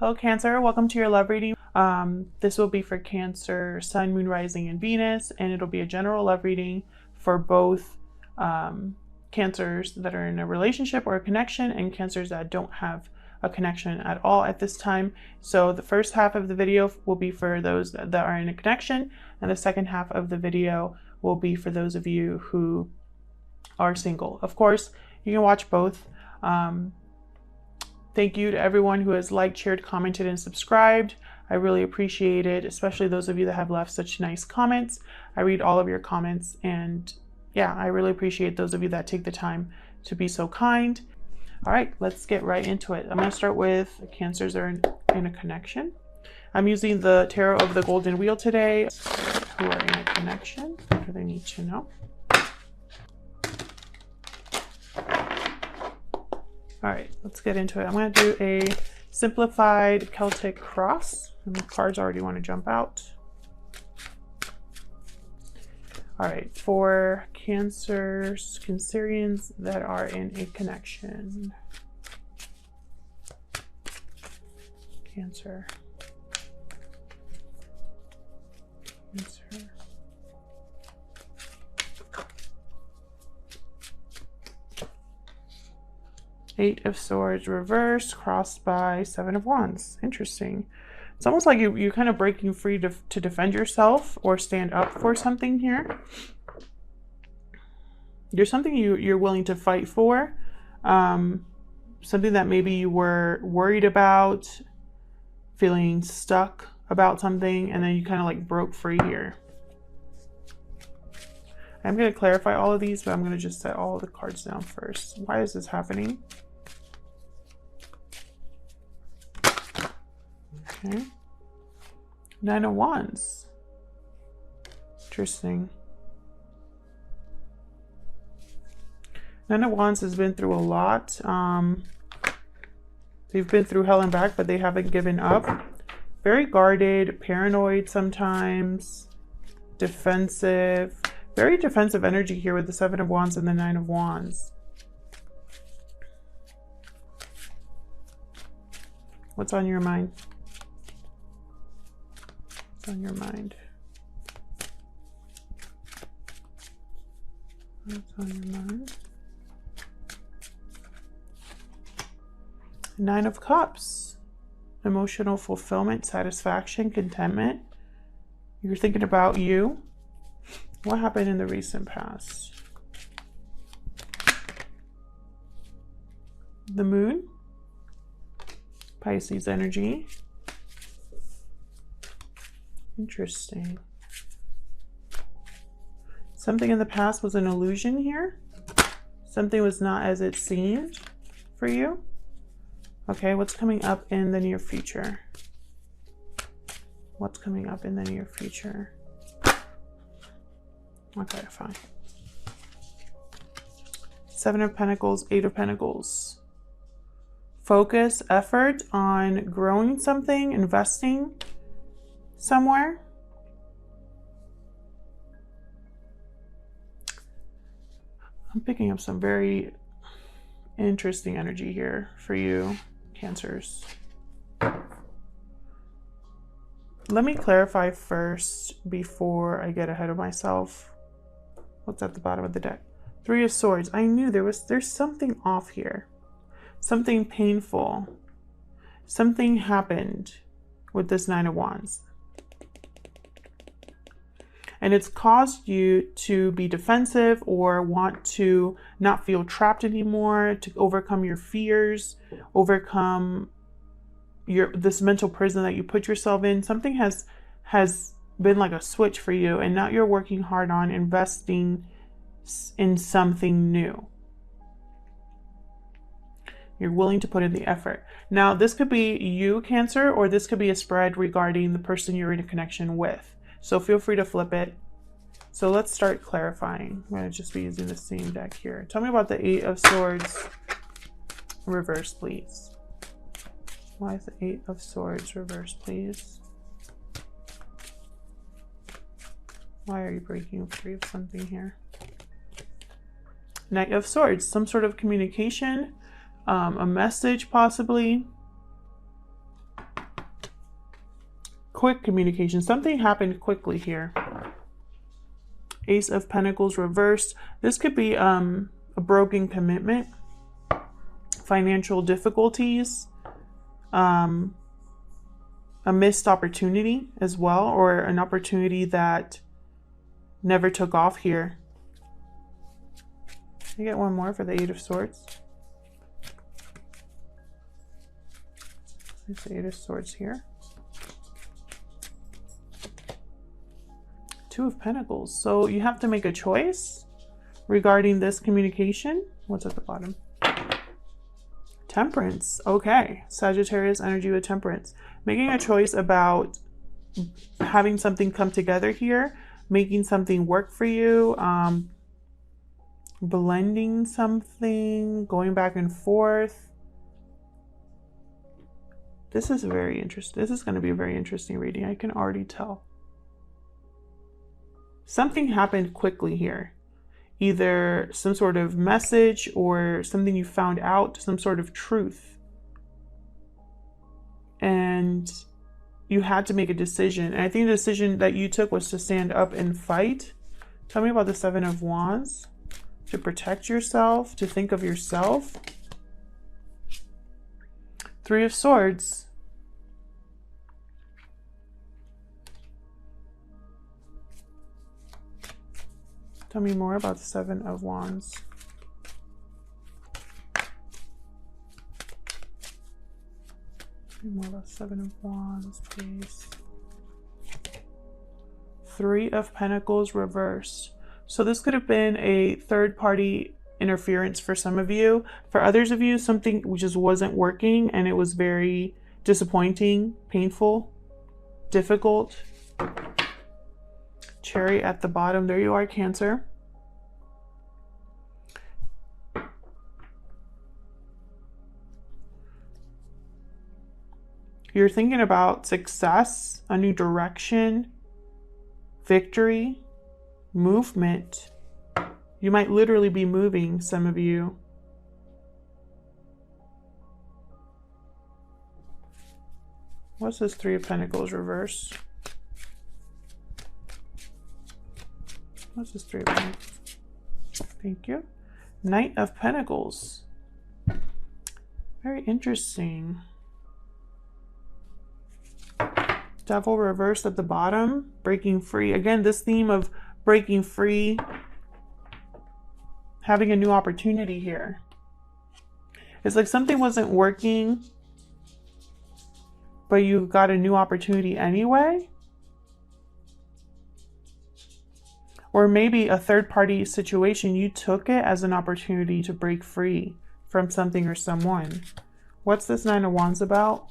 Hello Cancer, welcome to your love reading. This will be for Cancer, Sun, Moon, Rising, and Venus, and it'll be a general love reading for both Cancers that are in a relationship or a connection and Cancers that don't have a connection at all at this time. So the first half of the video will be for those that are in a connection, and the second half of the video will be for those of you who are single. Of course, you can watch both. Thank you to everyone who has liked, shared, commented, and subscribed. I really appreciate it, especially those of you that have left such nice comments. I read all of your comments, and yeah, I really appreciate those of you that take the time to be so kind. All right, let's get right into it. I'm going to start with Cancers that are in a connection. I'm using the Tarot of the Golden Wheel today. Who are in a connection? What do they need to know? All right, let's get into it. I'm going to do a simplified Celtic cross, and the cards already want to jump out. All right, for Cancers, Cancerians that are in a connection. Cancer. Cancer. Eight of Swords reversed, crossed by Seven of Wands. Interesting. It's almost like you're kind of breaking free to defend yourself or stand up for something here. There's something you're willing to fight for. Something that maybe you were worried about, feeling stuck about something, and then you kind of like broke free here. I'm going to clarify all of these, but I'm going to just set all the cards down first. Why is this happening? Okay. Nine of Wands. Interesting. Nine of Wands has been through a lot. They've been through hell and back, but they haven't given up. Very guarded, paranoid sometimes, defensive. Very defensive energy here with the Seven of Wands and the Nine of Wands. What's on your mind? What's on your mind? What's on your mind? Nine of Cups. Emotional fulfillment, satisfaction, contentment. You're thinking about you. What happened in the recent past? The Moon. Pisces energy. Interesting. Something in the past was an illusion here. Something was not as it seemed for you. Okay, what's coming up in the near future? What's coming up in the near future? Okay, fine. Seven of Pentacles, Eight of Pentacles. Focus, effort on growing something, investing somewhere. I'm picking up some very interesting energy here for you, Cancers. Let me clarify first before I get ahead of myself. What's at the bottom of the deck? Three of Swords. I knew there's something off here. Something painful. Something happened with this Nine of Wands. And it's caused you to be defensive or want to not feel trapped anymore, to overcome your fears, overcome this mental prison that you put yourself in. Something has been like a switch for you, and now you're working hard on investing in something new. You're willing to put in the effort. Now, this could be you, Cancer, or this could be a spread regarding the person you're in a connection with. So feel free to flip it. So let's start clarifying. I'm going to just be using the same deck here. Tell me about the Eight of Swords reverse, please. Why is the Eight of Swords reverse, please? Why are you breaking free of something here? Knight of Swords, some sort of communication, a message possibly. quick communication. Something happened quickly here. Ace of Pentacles reversed. This could be a broken commitment, financial difficulties, a missed opportunity as well, or an opportunity that never took off here. I get one more for the Eight of Swords. There's the Eight of Swords here. Two of Pentacles. So you have to make a choice regarding this communication. What's at the bottom? Temperance. Okay. Sagittarius energy with Temperance. Making a choice about having something come together here, making something work for you, blending something, going back and forth. This is very interesting. This is going to be a very interesting reading. I can already tell. Something happened quickly here. Either some sort of message or something you found out, some sort of truth. And you had to make a decision. And I think the decision that you took was to stand up and fight. Tell me about the Seven of Wands. To protect yourself, to think of yourself. Three of Swords. Tell me more about the Seven of Wands. Tell me more about Seven of Wands, please. Three of Pentacles reversed. So this could have been a third-party interference for some of you. For others of you, something just wasn't working and it was very disappointing, painful, difficult. Cherry at the bottom. There you are, Cancer. You're thinking about success, a new direction, victory, movement. You might literally be moving, some of you. What's this Three of Pentacles reverse? What's this Three of Pentacles? Thank you. Knight of Pentacles. Very interesting. Devil reversed at the bottom. Breaking free. Again, this theme of breaking free. Having a new opportunity here. It's like something wasn't working, but you got a new opportunity anyway. Or maybe a third-party situation, you took it as an opportunity to break free from something or someone. What's this Nine of Wands about?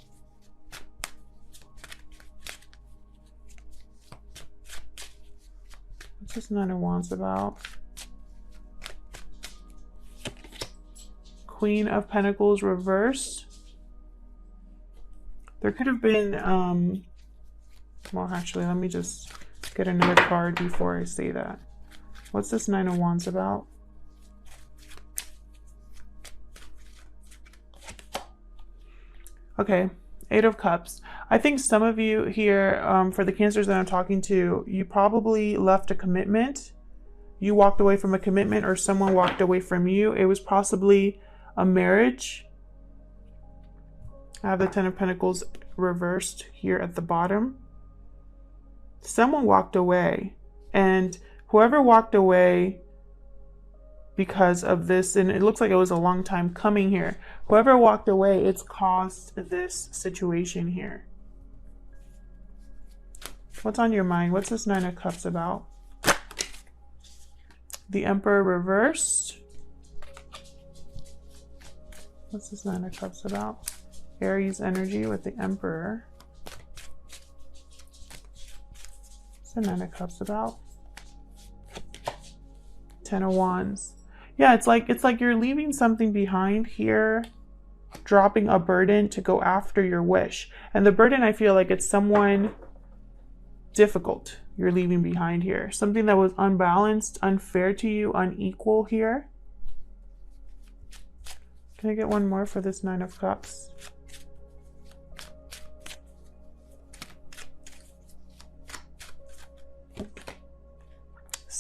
What's this Nine of Wands about? Queen of Pentacles reversed. There could have been, well, actually, let me just get another card before I say that. What's this Nine of Wands about? Okay, Eight of Cups. I think some of you here, for the Cancers that I'm talking to, you probably left a commitment. You walked away from a commitment or someone walked away from you. It was possibly a marriage. I have the Ten of Pentacles reversed here at the bottom. Someone walked away, and whoever walked away because of this, and it looks like it was a long time coming here, whoever walked away, it's caused this situation here. What's on your mind? What's this Nine of Cups about? The Emperor reversed. What's this Nine of Cups about? Aries energy with the Emperor. What's the Nine of Cups about? Ten of Wands. Yeah, it's like you're leaving something behind here, dropping a burden to go after your wish. And the burden, I feel like it's someone difficult you're leaving behind here. Something that was unbalanced, unfair to you, unequal here. Can I get one more for this Nine of Cups?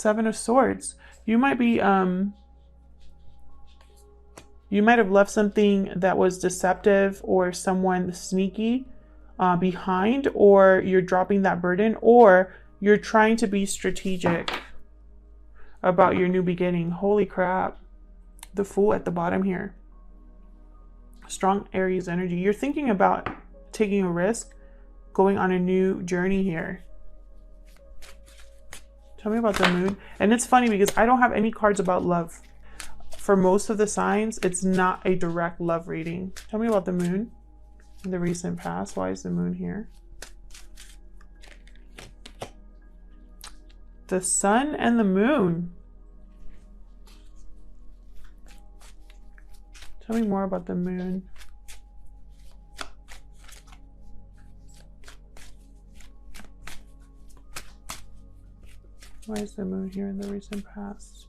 Seven of Swords. You might be, you might have left something that was deceptive or someone sneaky behind, or you're dropping that burden, or you're trying to be strategic about your new beginning. Holy crap. The Fool at the bottom here. Strong Aries energy. You're thinking about taking a risk, going on a new journey here. Tell me about the Moon. And it's funny because I don't have any cards about love. For most of the signs, it's not a direct love reading. Tell me about the Moon in the recent past. Why is the Moon here? The Sun and the Moon. Tell me more about the Moon. Why is the Moon here in the recent past?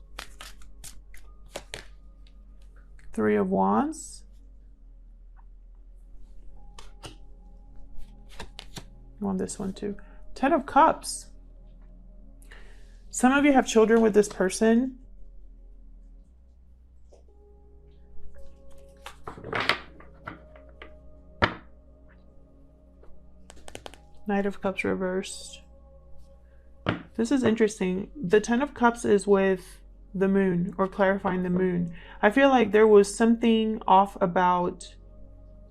Three of Wands. I want this one too. Ten of Cups. Some of you have children with this person. Knight of Cups reversed. This is interesting. The Ten of Cups is with the Moon, or clarifying the Moon. I feel like there was something off about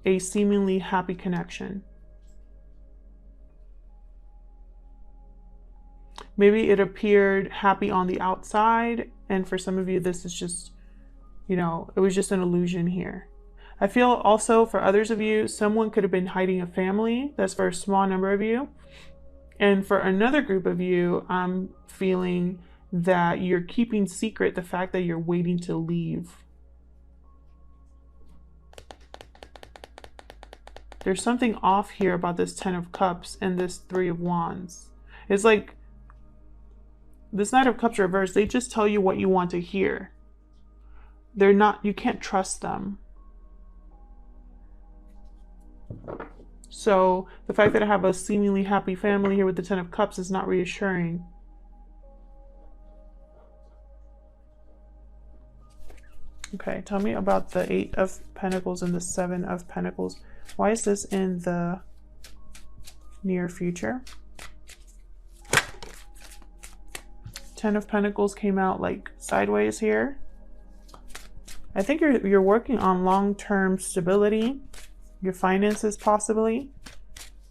a seemingly happy connection. Maybe it appeared happy on the outside, and for some of you this is just, you know, it was just an illusion here. I feel also for others of you, someone could have been hiding a family. That's for a small number of you. And for another group of you, I'm feeling that you're keeping secret the fact that you're waiting to leave. There's something off here about this Ten of Cups and this Three of Wands. It's like this Knight of Cups reversed. They just tell you what you want to hear. They're not, you can't trust them. So the fact that I have a seemingly happy family here with the Ten of Cups is not reassuring. Okay, tell me about the Eight of Pentacles and the Seven of Pentacles. Why is this in the near future? Ten of Pentacles came out like sideways here. I think you're working on long-term stability. Your finances possibly.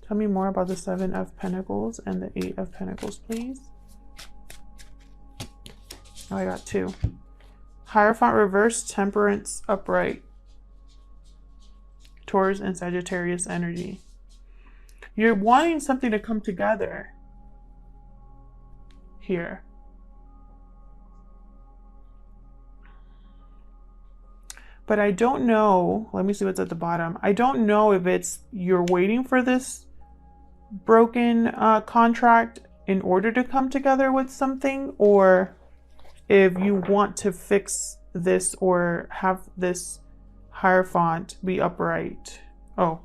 Tell me more about the Seven of Pentacles and the Eight of Pentacles, please. Oh, I got two. Hierophant reverse, Temperance upright. Taurus and Sagittarius energy. You're wanting something to come together here. But I don't know, let me see what's at the bottom. I don't know if it's you're waiting for this broken contract in order to come together with something, or if you want to fix this or have this Hierophant be upright. Oh,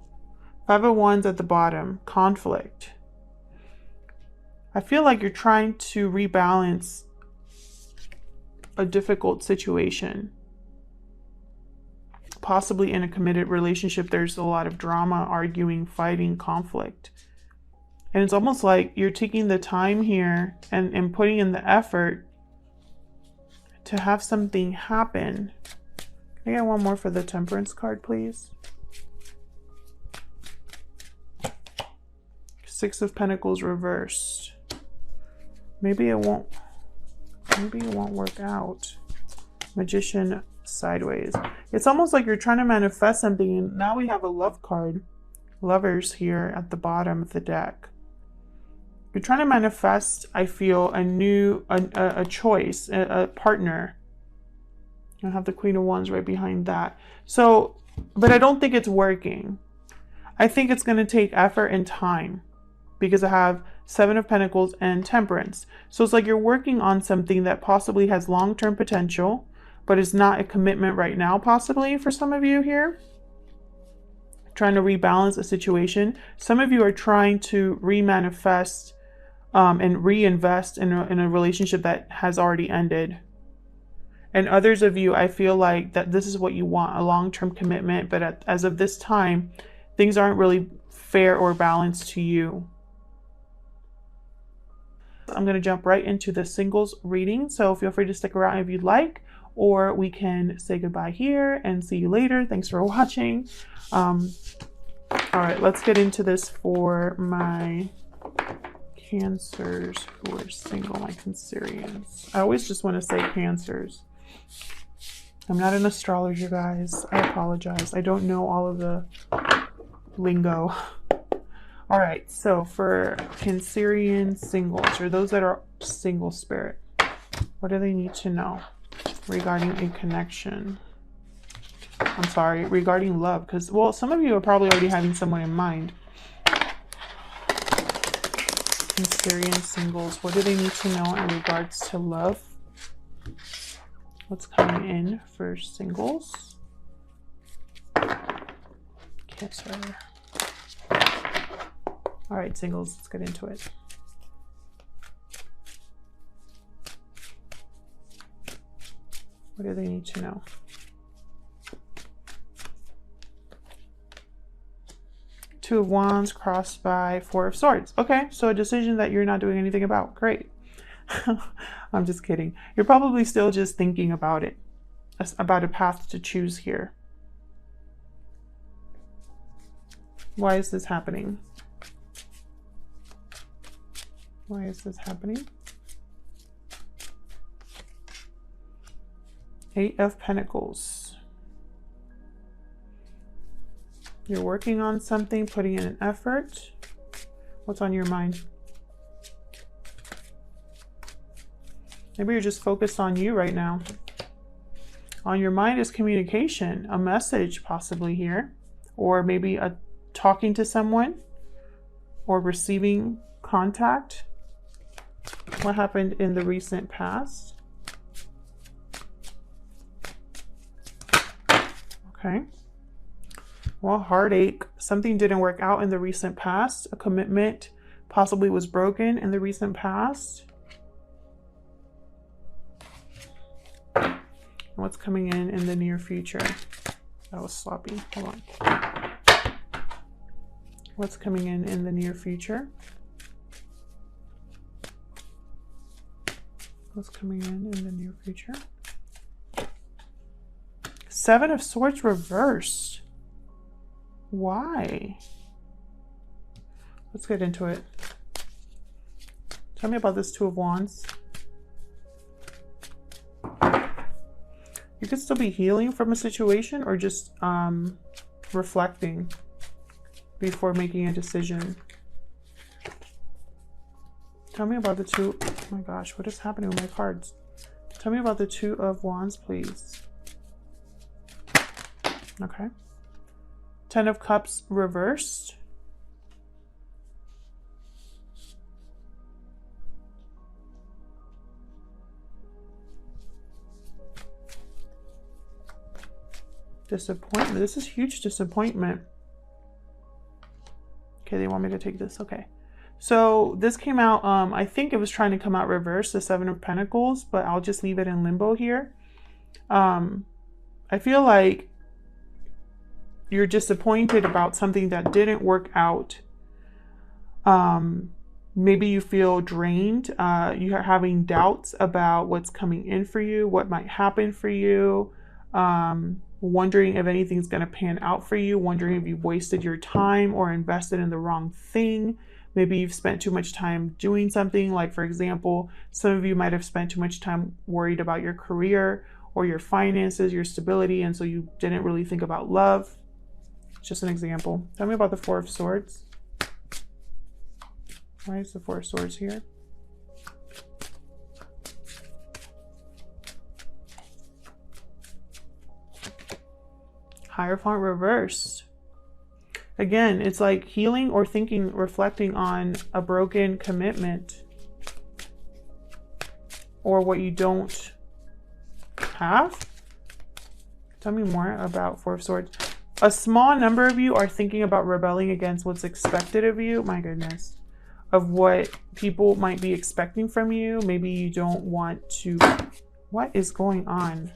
Five of Wands at the bottom, conflict. I feel like you're trying to rebalance a difficult situation. Possibly in a committed relationship, there's a lot of drama, arguing, fighting, conflict. And it's almost like you're taking the time here and putting in the effort to have something happen. Can I get one more for the Temperance card, please? Six of Pentacles reversed. Maybe it won't work out. Magician sideways. It's almost like you're trying to manifest something, and now we have a love card. Lovers here at the bottom of the deck. You're trying to manifest, I feel, a choice, a partner. I have the Queen of Wands right behind that. So, but I don't think it's working. I think it's going to take effort and time because I have Seven of Pentacles and Temperance. So it's like you're working on something that possibly has long-term potential, but it's not a commitment right now, possibly for some of you here. Trying to rebalance a situation. Some of you are trying to remanifest and reinvest in a relationship that has already ended. And others of you, I feel like that this is what you want, a long-term commitment, but as of this time, things aren't really fair or balanced to you. I'm going to jump right into the singles reading, so feel free to stick around if you'd like, or we can say goodbye here and see you later. Thanks for watching. All right, let's get into this for my Cancers who are single, my Cancerians. I always just want to say Cancers. I'm not an astrologer, guys. I apologize. I don't know all of the lingo. All right, so for Cancerian singles, or those that are single spirit, what do they need to know regarding a connection? I'm sorry, regarding love, because, well, some of you are probably already having someone in mind. Cancerian singles, what do they need to know in regards to love? What's coming in for singles? Cancer. All right, singles, let's get into it. What do they need to know? Two of Wands crossed by Four of Swords. Okay, so a decision that you're not doing anything about. Great. I'm just kidding. You're probably still just thinking about it, about a path to choose here. Why is this happening? Why is this happening? Eight of Pentacles. You're working on something, putting in an effort. What's on your mind? Maybe you're just focused on you right now. On your mind is communication, a message possibly here, or maybe talking to someone or receiving contact. What happened in the recent past? Okay. Well, heartache. Something didn't work out in the recent past. A commitment possibly was broken in the recent past. What's coming in the near future? That was sloppy. Hold on. What's coming in the near future? What's coming in the near future? Seven of Swords reversed. Why? Let's get into it. Tell me about this Two of Wands. You could still be healing from a situation or just reflecting before making a decision. Tell me about the two. Oh my gosh, what is happening with my cards? Tell me about the Two of Wands, please. Okay. Ten of Cups reversed. Disappointment. This is huge disappointment. Okay, they want me to take this. Okay. So this came out, I think it was trying to come out reverse, the Seven of Pentacles, but I'll just leave it in limbo here. I feel like you're disappointed about something that didn't work out. Maybe you feel drained. You're having doubts about what's coming in for you, what might happen for you. Wondering if anything's going to pan out for you, wondering if you've wasted your time or invested in the wrong thing. Maybe you've spent too much time doing something, like, for example, some of you might have spent too much time worried about your career or your finances, your stability, and so you didn't really think about love. Just an example. Tell me about the Four of Swords. Why is the Four of Swords here? Hierophant reversed. Again, it's like healing or thinking, reflecting on a broken commitment or what you don't have. Tell me more about Four of Swords. A small number of you are thinking about rebelling against what's expected of you. My goodness. of what people might be expecting from you. Maybe you don't want to... What is going on?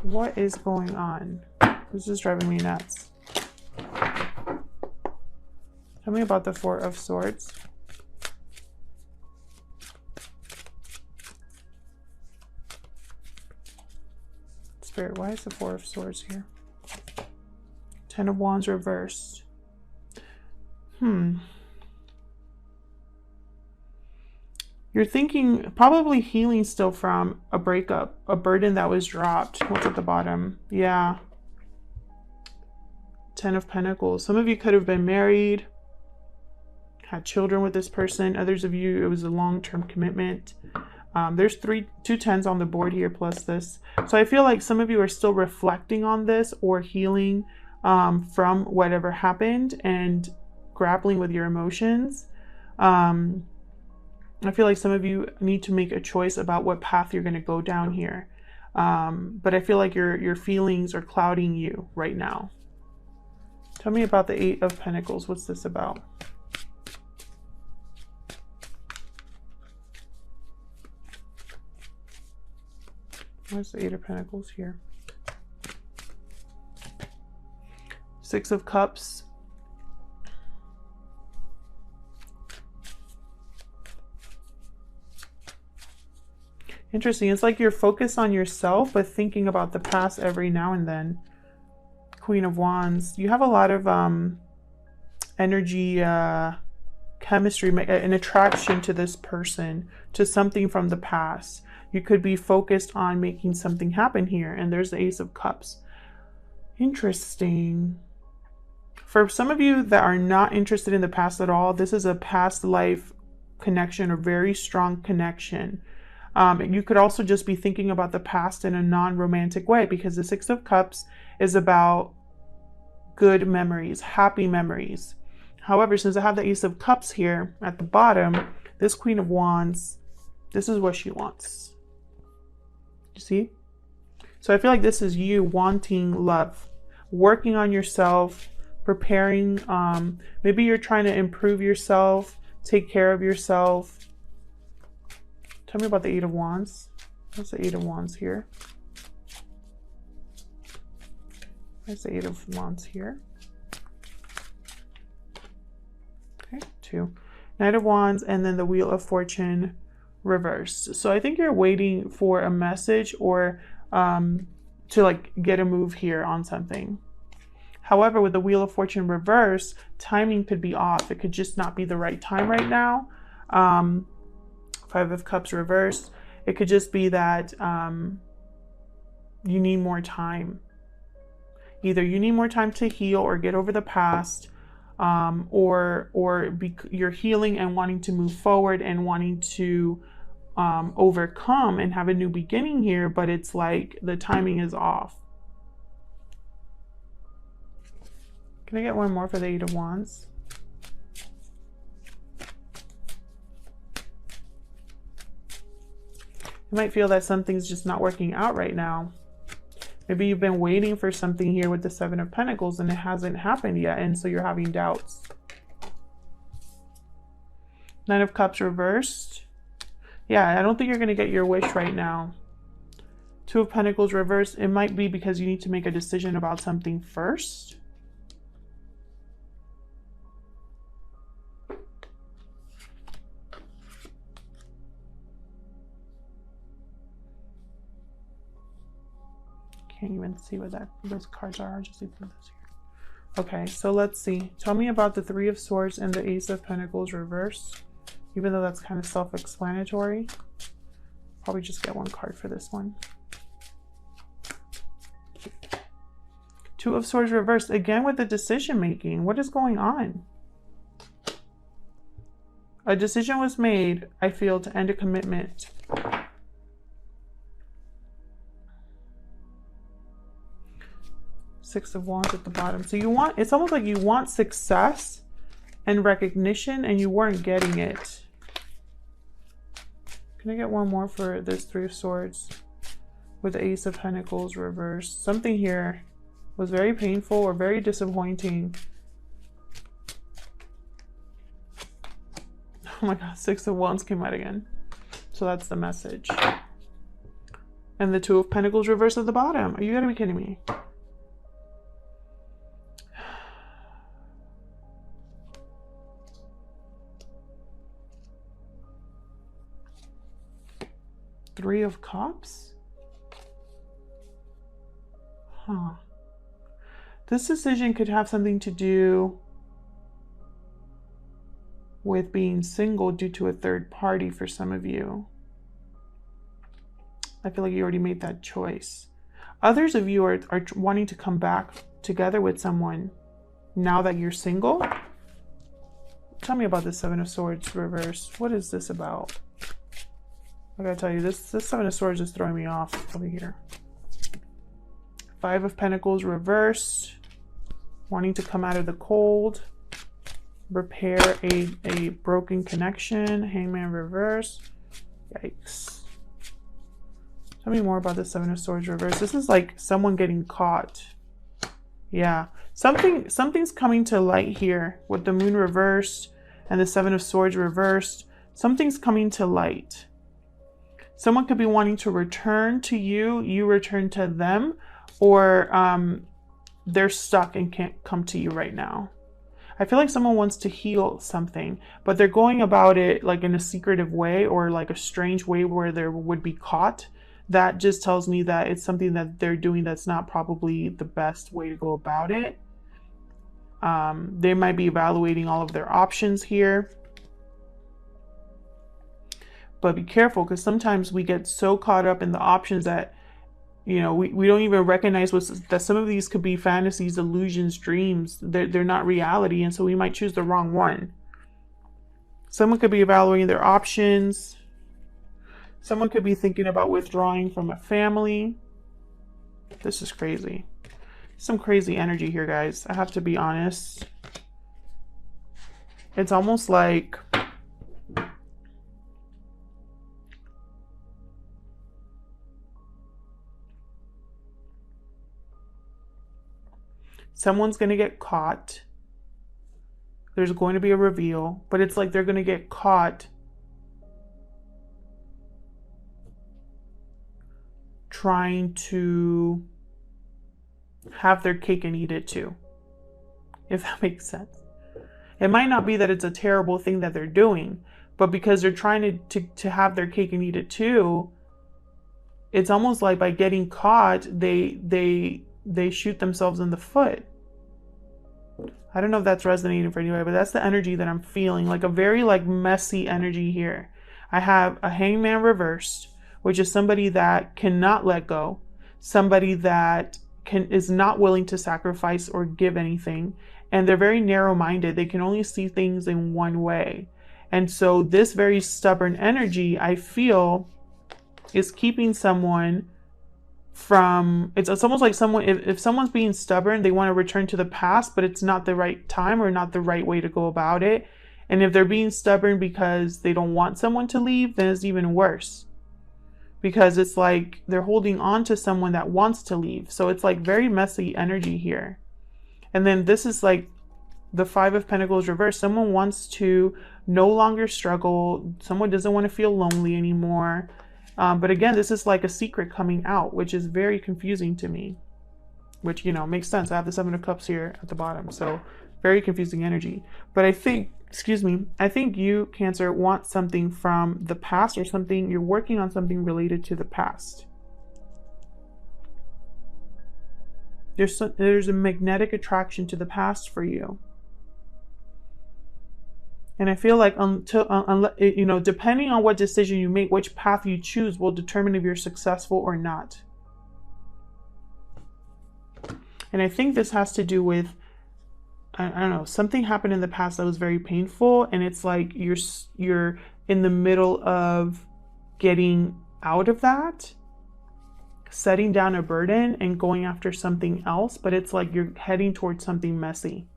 What is going on? This is driving me nuts. Tell me about the Four of Swords. Spirit, why is the Four of Swords here? Ten of Wands reversed. You're thinking, probably healing still from a breakup, a burden that was dropped. What's at the bottom? Yeah. Ten of Pentacles. Some of you could have been married, had children with this person. Others of you, it was a long-term commitment. There's two tens on the board here plus this. So I feel like some of you are still reflecting on this or healing from whatever happened and grappling with your emotions. I feel like some of you need to make a choice about what path you're going to go down here. But I feel like your feelings are clouding you right now. Tell me about the Eight of Pentacles. What's this about? Where's the Eight of Pentacles here? Six of Cups. Interesting. It's like you're focused on yourself, but thinking about the past every now and then. Queen of Wands. You have a lot of energy, chemistry, an attraction to this person, to something from the past. You could be focused on making something happen here. And there's the Ace of Cups. Interesting. For some of you that are not interested in the past at all, this is a past life connection, a very strong connection. You could also just be thinking about the past in a non-romantic way, because the Six of Cups is about good memories, happy memories. However, since I have the Ace of Cups here at the bottom, this Queen of Wands, this is what she wants. You see? So I feel like this is you wanting love, working on yourself, preparing. Maybe you're trying to improve yourself, take care of yourself. Tell me about the Eight of Wands. What's the Eight of Wands here? There's the Eight of Wands here. Okay, 2. Knight of Wands, and then the Wheel of Fortune reversed. So I think you're waiting for a message or to like get a move here on something. However, with the Wheel of Fortune reversed, timing could be off. It could just not be the right time right now. Five of Cups reversed. It could just be that you need more time. Either you need more time to heal or get over the past, or you're healing and wanting to move forward and wanting to overcome and have a new beginning here, but it's like the timing is off. Can I get one more for the Eight of Wands? You might feel that something's just not working out right now. Maybe you've been waiting for something here with the Seven of Pentacles and it hasn't happened yet, and so you're having doubts. Nine of Cups reversed. Yeah, I don't think you're going to get your wish right now. Two of Pentacles reversed. It might be because you need to make a decision about something first. Can't even see what those cards are. I'll just leave this here. Okay, so let's see. Tell me about the Three of Swords and the Ace of Pentacles reversed. Even though that's kind of self-explanatory, probably just get one card for this one. Two of Swords reversed again with the decision making. What is going on? A decision was made, I feel, to end a commitment. Six of Wands at the bottom. So you want, it's almost like you want success and recognition and you weren't getting it. Can I get one more for this Three of Swords with the Ace of Pentacles reversed? Something here was very painful or very disappointing. Oh my God, Six of Wands came out again. So that's the message. And the Two of Pentacles reversed at the bottom. Are you gonna be kidding me? Three of Cups? Huh. This decision could have something to do with being single due to a third party for some of you. I feel like you already made that choice. Others of you are wanting to come back together with someone now that you're single. Tell me about the Seven of Swords reversed. What is this about? I gotta tell you, this Seven of Swords is throwing me off over here. Five of Pentacles reversed. Wanting to come out of the cold. Repair a broken connection. Hangman reverse. Yikes. Tell me more about the Seven of Swords reverse. This is like someone getting caught. Yeah. Something's coming to light here with the Moon reversed and the Seven of Swords reversed. Something's coming to light. Someone could be wanting to return to you, you return to them, or they're stuck and can't come to you right now. I feel like someone wants to heal something, but they're going about it like in a secretive way or like a strange way where they would be caught. That just tells me that it's something that they're doing that's not probably the best way to go about it. They might be evaluating all of their options here. But be careful, because sometimes we get so caught up in the options that, you know, we don't even recognize that some of these could be fantasies, illusions, dreams. They're not reality, and so we might choose the wrong one. Someone could be evaluating their options. Someone could be thinking about withdrawing from a family. This is crazy. Some crazy energy here, guys. I have to be honest. It's almost like someone's going to get caught. There's going to be a reveal, but it's like they're going to get caught trying to have their cake and eat it too, if that makes sense. It might not be that it's a terrible thing that they're doing, but because they're trying to have their cake and eat it too, it's almost like by getting caught, they shoot themselves in the foot. I don't know if that's resonating for anybody, but that's the energy that I'm feeling, like a very like messy energy here. I have a Hangman reversed, which is somebody that cannot let go, somebody that is not willing to sacrifice or give anything, and they're very narrow-minded. They can only see things in one way. And so this very stubborn energy, I feel, is keeping someone from, it's almost like someone, if someone's being stubborn, they want to return to the past, but it's not the right time or not the right way to go about it. And if they're being stubborn because they don't want someone to leave, then it's even worse, because it's like they're holding on to someone that wants to leave. So it's like very messy energy here. And then this is like the Five of Pentacles reversed. Someone wants to no longer struggle. Someone doesn't want to feel lonely anymore. But again, this is like a secret coming out, which is very confusing to me, which, you know, makes sense. I have the Seven of Cups here at the bottom. So very confusing energy. But I think, I think you, Cancer, want something from the past, or something, you're working on something related to the past. There's a magnetic attraction to the past for you. And I feel like you know, depending on what decision you make, which path you choose will determine if you're successful or not. And I think this has to do with, I don't know, something happened in the past that was very painful, and it's like you're in the middle of getting out of that, setting down a burden and going after something else, but it's like you're heading towards something messy.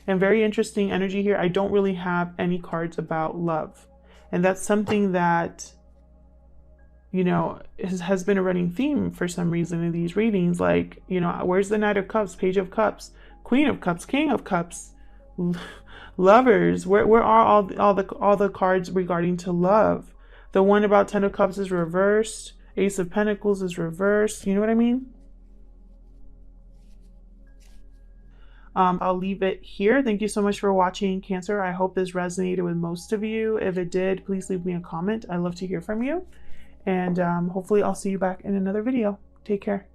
And very interesting energy here. I don't really have any cards about love. And that's something that, you know, has been a running theme for some reason in these readings. Like, you know, where's the Knight of Cups, Page of Cups, Queen of Cups, King of Cups? Lovers, where are all the cards regarding to love? The one about 10 of Cups is reversed. Ace of Pentacles is reversed. You know what I mean? I'll leave it here. Thank you so much for watching, Cancer. I hope this resonated with most of you. If it did, please leave me a comment. I love to hear from you. And hopefully I'll see you back in another video. Take care.